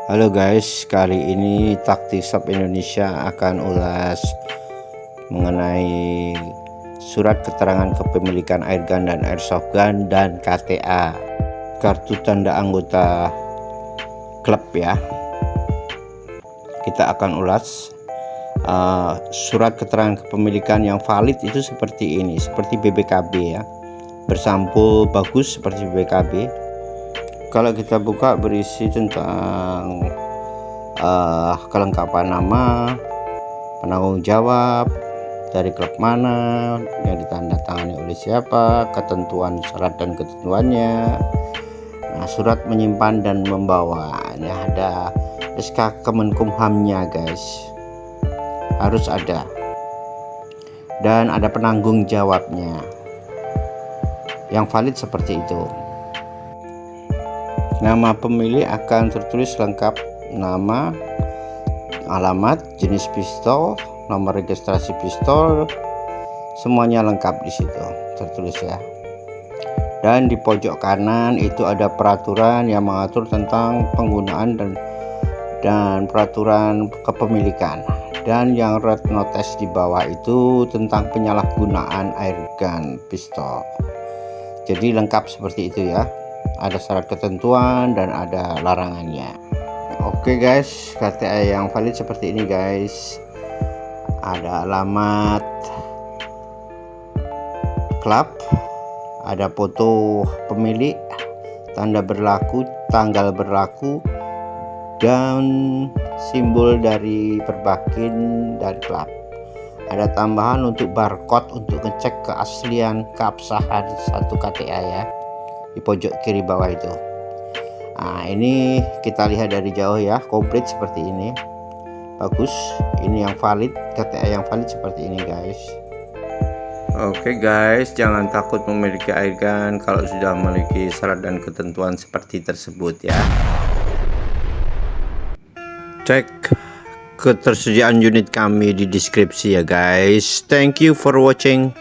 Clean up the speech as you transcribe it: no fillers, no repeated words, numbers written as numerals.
Halo guys, kali ini Taktik Shop Indonesia akan ulas mengenai surat keterangan kepemilikan airgun dan airsoft gun dan KTA, kartu tanda anggota klub ya. Kita akan ulas surat keterangan kepemilikan yang valid itu seperti ini, seperti BBKB ya, bersampul bagus seperti BBKB. Kalau kita buka berisi tentang kelengkapan nama, penanggung jawab, dari klub mana, yang ditandatangani oleh siapa, ketentuan syarat dan ketentuannya. Nah, surat menyimpan dan membawa, ini ada SK Kemenkumhamnya guys, harus ada, dan ada penanggung jawabnya yang valid seperti itu. Nama pemilik akan tertulis lengkap, nama, alamat, jenis pistol, nomor registrasi pistol, semuanya lengkap di situ tertulis ya. Dan di pojok kanan itu ada peraturan yang mengatur tentang penggunaan dan peraturan kepemilikan. Dan yang red notice di bawah itu tentang penyalahgunaan airgun pistol. Jadi lengkap seperti itu ya. Ada syarat ketentuan dan ada larangannya. Oke guys, KTA yang valid seperti ini guys. Ada alamat klub, ada foto pemilik, tanda berlaku, tanggal berlaku, dan simbol dari perbakin dari klub. Ada tambahan untuk barcode untuk ngecek keaslian keabsahan satu KTA ya, di pojok kiri bawah itu. Nah, ini kita lihat dari jauh ya, komplit seperti ini, bagus. Ini yang valid, KTA yang valid seperti ini guys. Oke guys, jangan takut memiliki airgun kalau sudah memiliki syarat dan ketentuan seperti tersebut ya. Cek ketersediaan unit kami di deskripsi ya guys. Thank you for watching.